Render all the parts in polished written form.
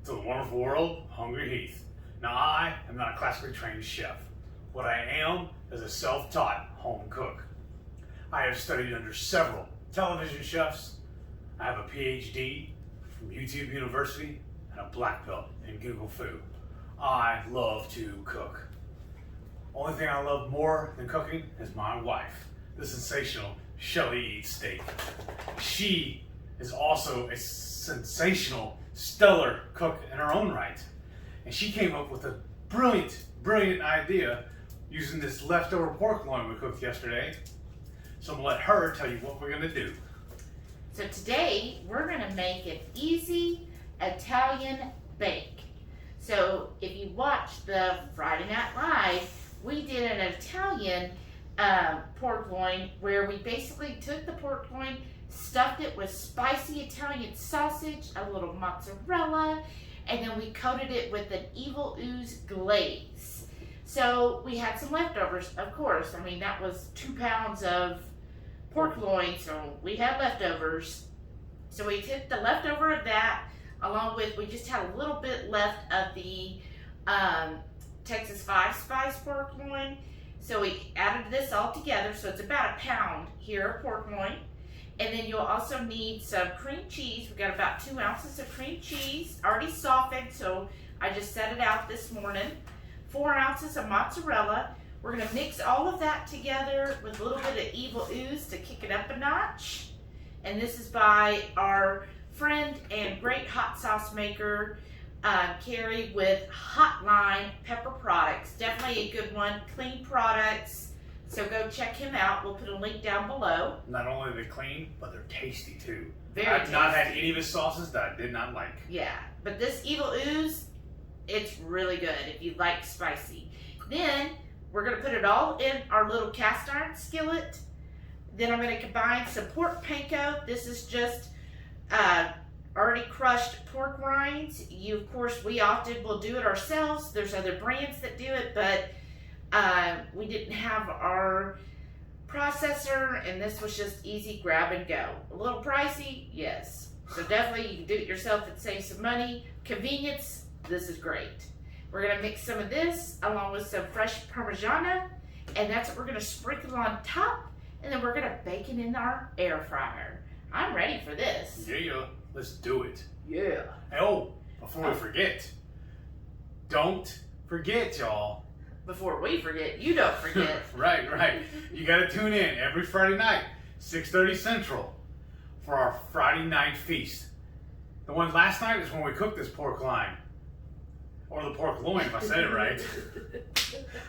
to the wonderful world of Hungry Heath. Now, I am not a classically trained chef. What I am is a self-taught home cook. I have studied under several television chefs. I have a PhD from YouTube University and a black belt in Google Food. I love to cook. Only thing I love more than cooking is my wife, the sensational Shelly Eats Steak. She is also a sensational, stellar cook in her own right. And she came up with a brilliant idea using this leftover pork loin we cooked yesterday. So I'm gonna let her tell you what we're gonna do. So today we're gonna make an easy Italian bake. So if you watch the Friday Night Live, we did an Italian pork loin where we basically took the pork loin, stuffed it with spicy Italian sausage, a little mozzarella, and then we coated it with an evil ooze glaze. So we had some leftovers, of course. I mean, that was 2 pounds of pork loin, so we had leftovers. So we took the leftover of that, along with, we just had a little bit left of the Texas 5 Spice pork loin. So we added this all together, so it's about 1 pound here of pork loin. And then you'll also need some cream cheese. We got about 2 ounces of cream cheese, already softened, so I just set it out this morning. 4 ounces of mozzarella. We're gonna mix all of that together with a little bit of evil ooze to kick it up a notch. And this is by our friend and great hot sauce maker, Carrie, with Hotline pepper products. Definitely a good one, clean products. So go check him out. We'll put a link down below. Not only are they clean, but they're tasty too. Very I've not had any of his sauces that I did not like. Yeah, but this evil ooze, it's really good if you like spicy. Then we're gonna put it all in our little cast iron skillet. Then I'm gonna combine some pork panko. This is just already crushed pork rinds. Of course, we often will do it ourselves. There's other brands that do it, but we didn't have our processor, and this was just easy grab and go. A little pricey, yes. So definitely you can do it yourself and save some money. Convenience, this is great. We're gonna mix some of this along with some fresh Parmigiana, and that's what we're gonna sprinkle on top, and then we're gonna bake it in our air fryer. I'm ready for this. Yeah, let's do it. Yeah. Hey, oh, before we forget, don't forget, y'all. Before we forget, you don't forget. Right. You gotta tune in every Friday night, 6:30 Central, for our Friday night feast. The one last night is when we cooked this pork loin. Or the pork loin, if I said it right.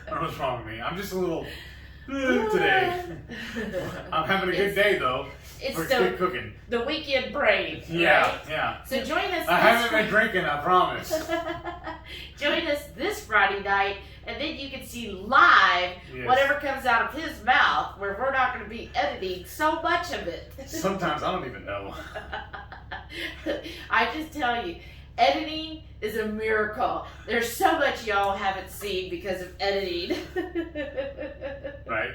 I don't know what's wrong with me. I'm just a little today. I'm having a good day though. It's for good cooking. The weekend brain. Yeah, right? yeah. So join us. I haven't been drinking, I promise. Join us this Friday night, and then you can see live whatever comes out of his mouth, where we're not going to be editing so much of it. Sometimes I don't even know. I just tell you, editing is a miracle. There's so much y'all haven't seen because of editing. Right.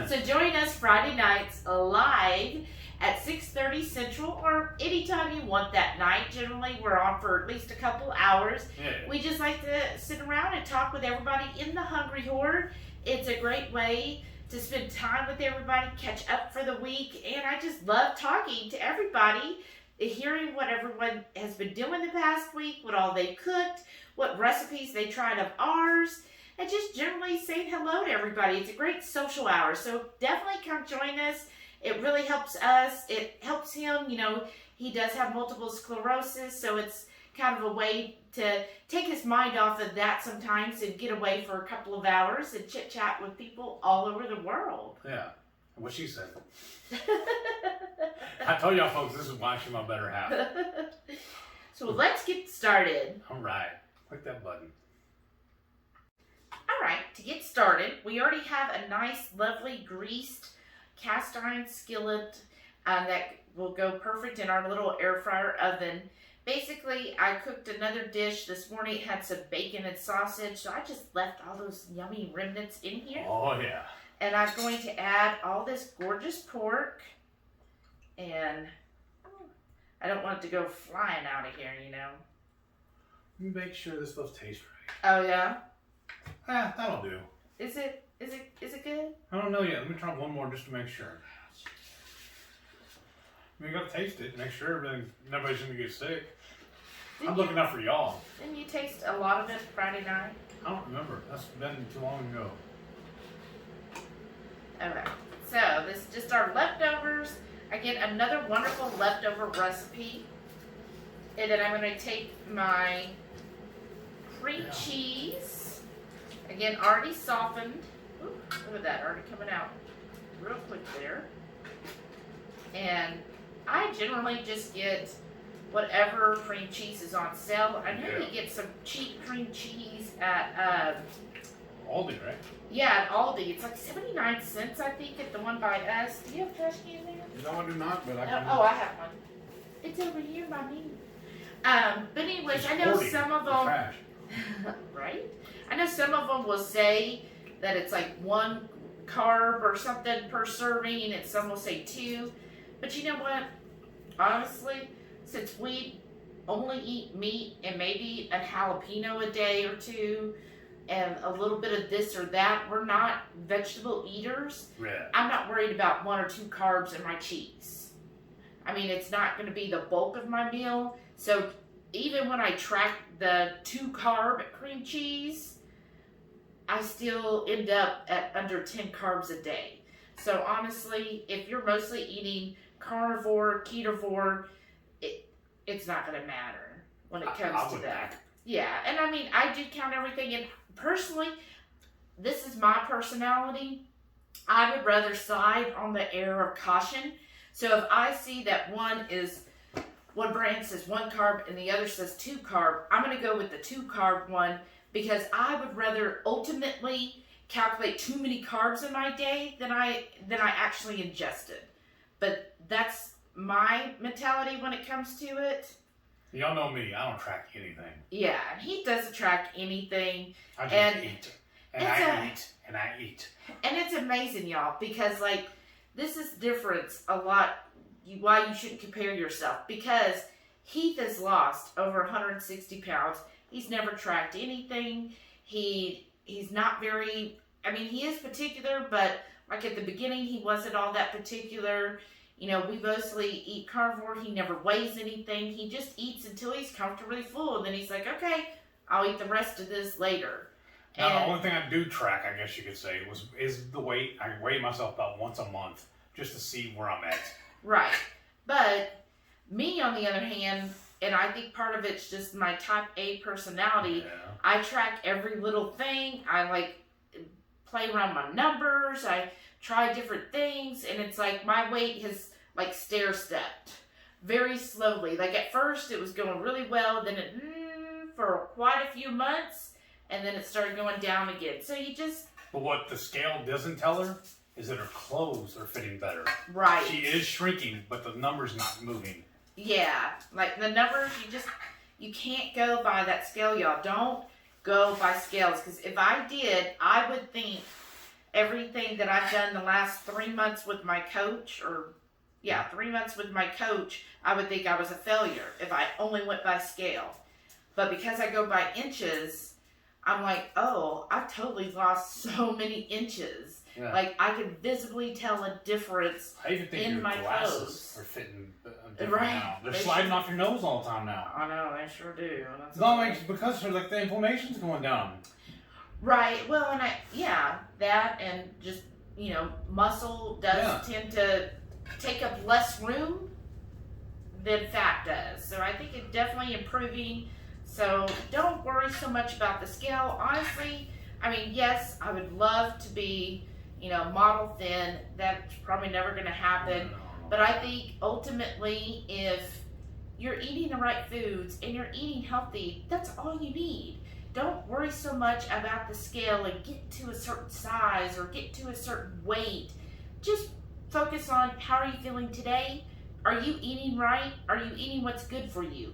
So join us Friday nights live at 6:30 Central, or anytime you want that night. Generally, we're on for at least a couple hours. Yeah. We just like to sit around and talk with everybody in the Hungry Horde. It's a great way to spend time with everybody, catch up for the week, and I just love talking to everybody, hearing what everyone has been doing the past week, what all they cooked, what recipes they tried of ours, and just generally saying hello to everybody. It's a great social hour, so definitely come join us. It really helps us. It helps him. You know, he does have multiple sclerosis, so it's kind of a way to take his mind off of that sometimes and get away for a couple of hours and chit-chat with people all over the world. Yeah, what she said. I told y'all folks, this is why she's my better half. So let's get started. All right, click that button. All right, to get started, we already have a nice, lovely, greased cast iron skillet that will go perfect in our little air fryer oven. Basically, I cooked another dish this morning. It had some bacon and sausage, so I just left all those yummy remnants in here. Oh, yeah. And I'm going to add all this gorgeous pork, and I don't want it to go flying out of here, you know. Make sure this stuff tastes right. Oh yeah. That'll do. Is it good? I don't know yet. Let me try one more just to make sure. You gotta taste it. Make sure nobody's gonna get sick. I'm looking out for y'all. Didn't you taste a lot of it Friday night? I don't remember. That's been too long ago. Okay. So this is just our leftovers. Again, another wonderful leftover recipe. And then I'm gonna take my cream cheese. Again, already softened. Ooh, look at that, already coming out real quick there. And I generally just get whatever cream cheese is on sale. I know you get some cheap cream cheese at Aldi, right? yeah, at Aldi. It's like 79 cents, I think, at the one by us. Do you have a trash can there? No, I do not, but I can. Oh, I have one. It's over here by me. But anyways, I know some of them. Trash. Right? I know some of them will say that it's like 1 carb or something per serving, and some will say 2. But you know what? Honestly, since we only eat meat and maybe a jalapeno a day or 2, and a little bit of this or that, we're not vegetable eaters. Yeah. I'm not worried about 1 or 2 carbs in my cheese. I mean, it's not going to be the bulk of my meal. So even when I track the 2 carb cream cheese, I still end up at under 10 carbs a day. So honestly, if you're mostly eating carnivore, ketovore, it's not going to matter when it comes to that. Yeah, and I mean, I do count everything, and personally, this is my personality. I would rather side on the air of caution. So if I see that one brand says 1 carb and the other says 2 carb, I'm going to go with the 2 carb one, because I would rather ultimately calculate too many carbs in my day than I actually ingested. But that's my mentality when it comes to it. Y'all know me. I don't track anything. Yeah, he doesn't track anything. I just eat. And I eat. And it's amazing, y'all, because like this is difference a lot. Why you shouldn't compare yourself, because Heath has lost over 160 pounds. He's never tracked anything. He's not very. I mean, he is particular, but like at the beginning, he wasn't all that particular. You know, we mostly eat carnivore. He never weighs anything. He just eats until he's comfortably full. And then he's like, okay, I'll eat the rest of this later. Now, the only thing I do track, I guess you could say, is the weight. I weigh myself about once a month just to see where I'm at. Right. But me, on the other hand, and I think part of it's just my type A personality, I track every little thing. I like play around my numbers. I try different things, and it's like my weight has like stair-stepped very slowly. Like at first it was going really well, then it for quite a few months, and then it started going down again. So you just... But what the scale doesn't tell her is that her clothes are fitting better. Right. She is shrinking, but the number's not moving. Yeah, like the numbers, you can't go by that scale, y'all. Don't go by scales, because if I did, I would think everything that I've done the last 3 months with my coach, 3 months with my coach, I would think I was a failure if I only went by scale. But because I go by inches, I'm like, oh, I've totally lost so many inches. Yeah. Like, I can visibly tell a difference in my clothes. I even think your glasses are fitting different now. They're sliding off your nose all the time now. I know, they sure do. Because like the inflammation's going down. Right. Well, and that and just, muscle does tend to take up less room than fat does. So I think it's definitely improving. So don't worry so much about the scale. Honestly, I mean, yes, I would love to be, model thin. That's probably never going to happen. But I think ultimately, if you're eating the right foods and you're eating healthy, that's all you need. Don't worry so much about the scale and get to a certain size or get to a certain weight. Just focus on how are you feeling today? Are you eating right? Are you eating what's good for you?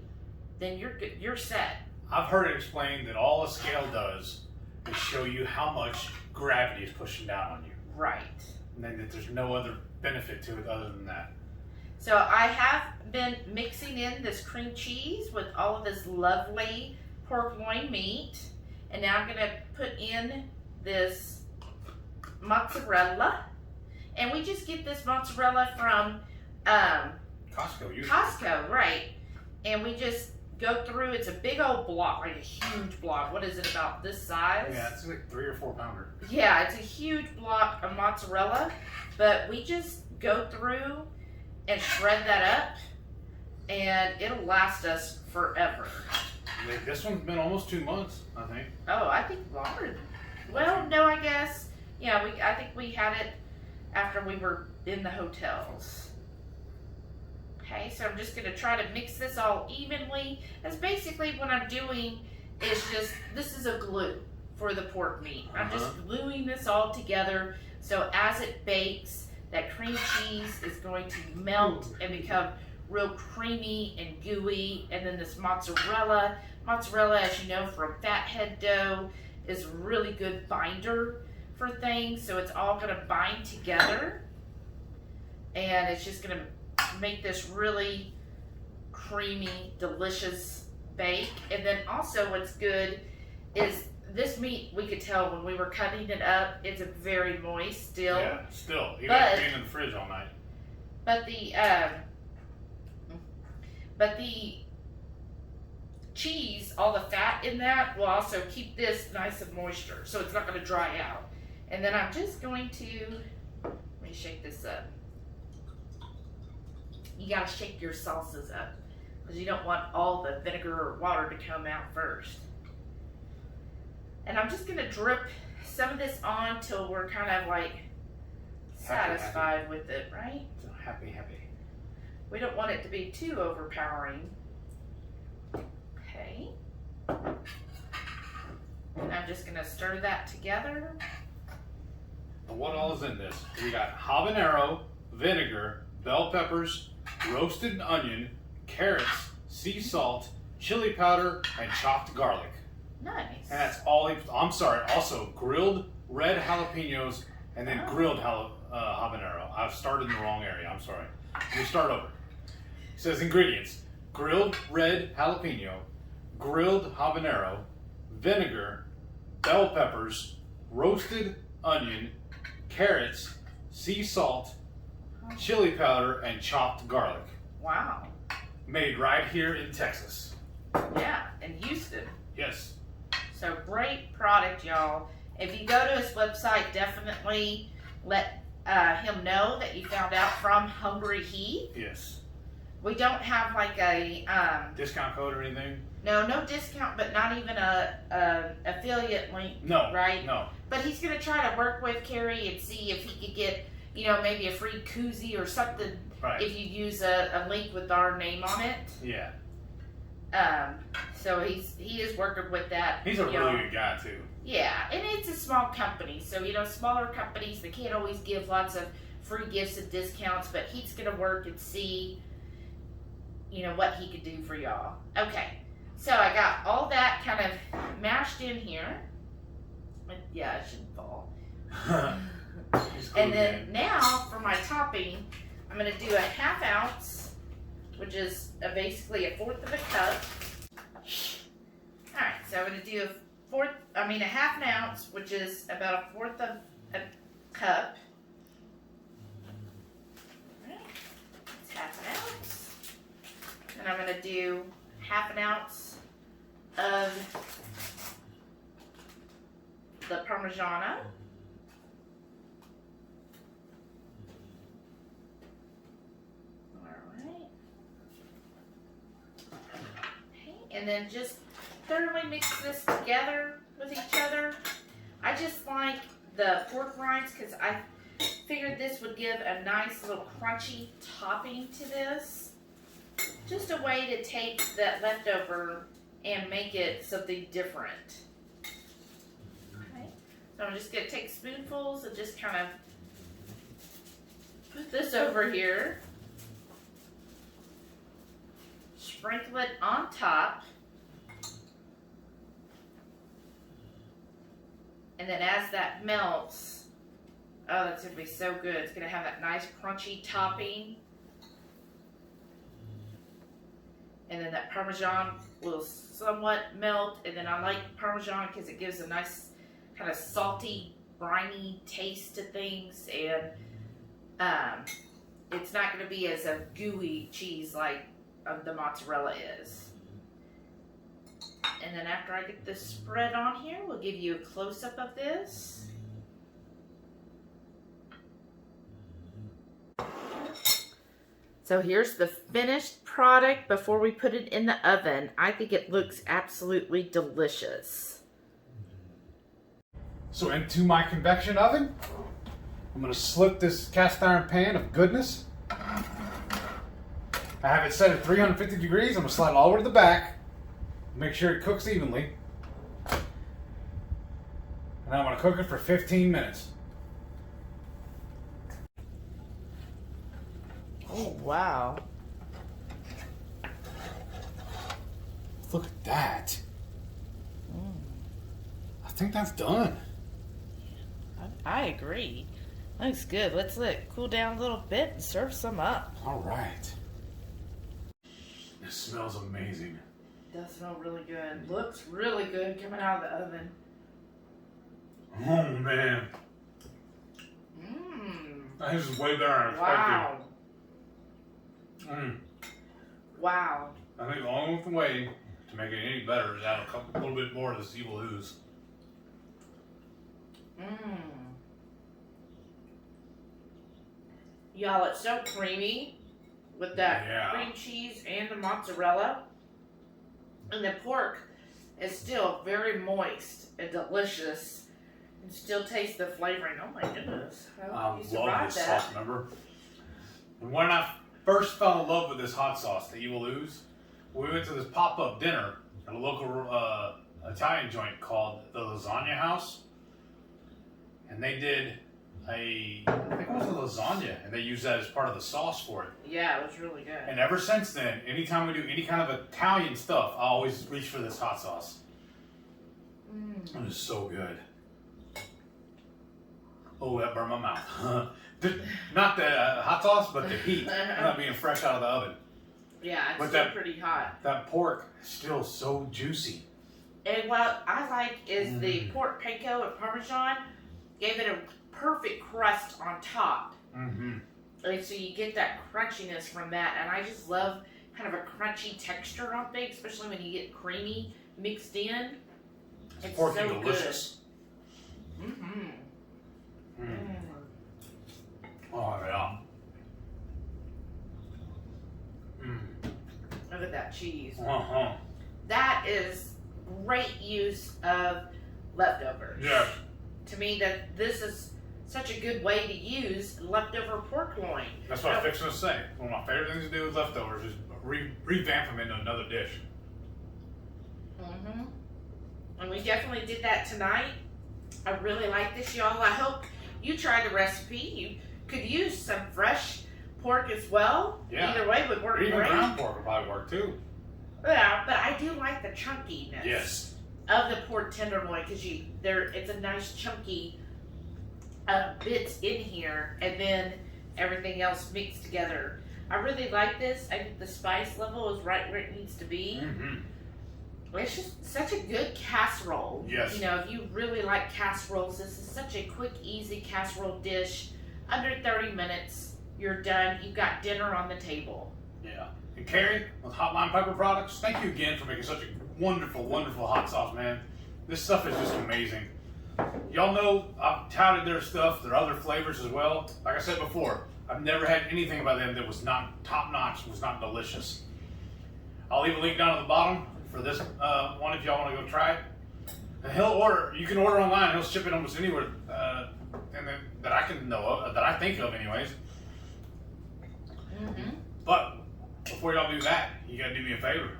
Then you're good. You're set. I've heard it explained that all a scale does is show you how much gravity is pushing down on you. Right. And then that there's no other benefit to it other than that. So I have been mixing in this cream cheese with all of this lovely pork loin meat. And now I'm gonna put in this mozzarella. And we just get this mozzarella from Costco, usually. Costco, right. And we just go through, it's a big old block, like a huge block. What is it, about this size? Yeah, it's like 3 or 4 pounder. Yeah, it's a huge block of mozzarella. But we just go through and shred that up. And it'll last us forever. Like, this one's been almost 2 months, I think. Oh, I think longer. Well, no, I guess. Yeah, I think we had it after we were in the hotels. Okay, so I'm just gonna try to mix this all evenly. That's basically what I'm doing. Is just, this is a glue for the pork meat. I'm just gluing this all together. So as it bakes, that cream cheese is going to melt and become real creamy and gooey. And then this mozzarella, as you know from fathead dough, is a really good binder for things. So it's all gonna bind together. And it's just gonna make this really creamy, delicious bake. And then also what's good is this meat, we could tell when we were cutting it up, it's a very moist still. Yeah, still. You got it in the fridge all night. But the cheese, all the fat in that, will also keep this nice and moisture, so it's not going to dry out. And then I'm just going to, let me shake this up. You got to shake your salsas up, because you don't want all the vinegar or water to come out first. And I'm just going to drip some of this on till we're kind of like satisfied with it, right? So happy. We don't want it to be too overpowering. Okay. And I'm just gonna stir that together. And what all is in this? We got habanero, vinegar, bell peppers, roasted onion, carrots, sea salt, chili powder, and chopped garlic. Nice. And that's all. Also grilled red jalapenos and then grilled habanero. I've started in the wrong area. I'm sorry. Let me start over. It says ingredients: grilled red jalapeno, grilled habanero, vinegar, bell peppers, roasted onion, carrots, sea salt, chili powder, and chopped garlic. Wow. Made right here in Texas. Yeah, in Houston. Yes. So great product, y'all. If you go to his website, definitely let him know that you found out from Hungry Heath. Yes. We don't have like a discount code or anything. No discount, but not even a affiliate link. No. Right? No. But he's gonna try to work with Carrie and see if he could get, maybe a free koozie or something. Right. If you use a link with our name on it. Yeah. So he is working with that. He's a really good guy too. Yeah, and it's a small company, so smaller companies, they can't always give lots of free gifts and discounts, but he's gonna work and see, what he could do for y'all. Okay, so I got all that kind of mashed in here. Yeah, it shouldn't fall. And then now for my topping, I'm gonna do a 1/2 ounce, which is basically 1/4 of a cup. All right, so I'm gonna do a 1/2 ounce, which is about 1/4 of a cup. All right, it's 1/2 ounce. And I'm gonna do 1/2 ounce of the Parmigiana. And then just thoroughly mix this together with each other. I just like the pork rinds because I figured this would give a nice little crunchy topping to this. Just a way to take that leftover and make it something different. Okay, so I'm just going to take spoonfuls and just kind of put this over here. Sprinkle it on top. And then as that melts, oh, that's going to be so good. It's going to have that nice crunchy topping. And then that Parmesan will somewhat melt, and then I like Parmesan because it gives a nice kind of salty, briny taste to things, and it's not going to be as a gooey cheese like the mozzarella is. And then after I get this spread on here, we'll give you a close-up of this. So here's the finished product before we put it in the oven. I think it looks absolutely delicious. So into my convection oven, I'm going to slip this cast iron pan of goodness. I have it set at 350 degrees. I'm going to slide it all over to the back. Make sure it cooks evenly. And I'm going to cook it for 15 minutes. Oh, wow. Look at that. I think that's done. I agree. Looks good. Let's let it cool down a little bit and serve some up. All right. It smells amazing. It does smell really good. Looks really good coming out of the oven. Oh, man. This is way better than I expected. Wow. Mm. Wow. I think the only way to make it any better is add a little bit more of this evil ooze. Y'all, it's so creamy with that cream cheese and the mozzarella. And the pork is still very moist and delicious. And still taste the flavoring. Oh my goodness. How you love survived this that? sauce, remember? And when I first fell in love with this hot sauce, the evil ooze, we went to this pop-up dinner at a local Italian joint called the Lasagna House. And they did I think it was a lasagna, and they used that as part of the sauce for it. Yeah, it was really good. And ever since then, anytime we do any kind of Italian stuff, I always reach for this hot sauce. It is so good. Oh, that burned my mouth. Not the hot sauce, but the heat. Not being fresh out of the oven. Yeah, it's but still pretty hot. That pork is still so juicy. And what I like is the pork panko and Parmesan gave it a perfect crust on top. And so you get that crunchiness from that, and I just love kind of a crunchy texture on things, especially when you get creamy mixed in. It's porky so delicious. Good. Oh yeah. Look at that cheese. Uh-huh. That is great use of leftovers. Yeah. To me, that this is such a good way to use leftover pork loin. That's what I'm fixing to say. One of my favorite things to do with leftovers is revamp them into another dish. And we definitely did that tonight. I really like this, y'all. I hope you tried the recipe. You could use some fresh pork as well. Yeah. Either way would work Even great. ground pork would probably work too. Yeah, but I do like the chunkiness. Yes. Of the pork tenderloin, because it's a nice chunky bits in here, and then everything else mixed together. I really like this. I think the spice level is right where it needs to be. It's just such a good casserole. Yes. You know, if you really like casseroles, this is such a quick, easy casserole dish. Under 30 minutes, you're done. You've got dinner on the table. Yeah. And Carrie, with Hotline Pepper Products, thank you again for making such a wonderful, wonderful hot sauce, man. This stuff is just amazing. Y'all know I've touted their stuff, their other flavors as well. Like I said before, I've never had anything about them that was not top-notch, was not delicious. I'll leave a link down at the bottom for this one if y'all want to go try it. And you can order online, he'll ship it almost anywhere that I can know of, that I think of anyways. But before y'all do that, you gotta do me a favor.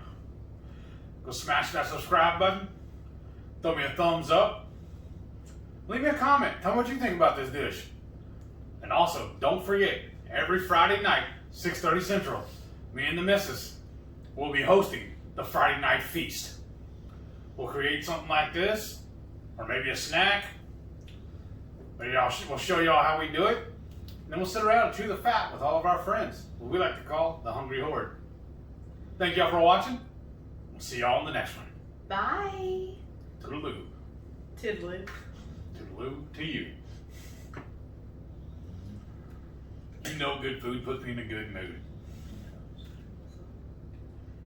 Go smash that subscribe button, throw me a thumbs up, leave me a comment, tell me what you think about this dish. And also, don't forget, every Friday night, 6:30 Central, me and the missus will be hosting the Friday Night Feast. We'll create something like this, or maybe a snack. Maybe we'll show y'all how we do it. And then we'll sit around and chew the fat with all of our friends, what we like to call the Hungry Horde. Thank y'all for watching. See y'all in the next one. Bye. Toodaloo. Tiddly. Toodaloo to you. You know good food puts me in a good mood.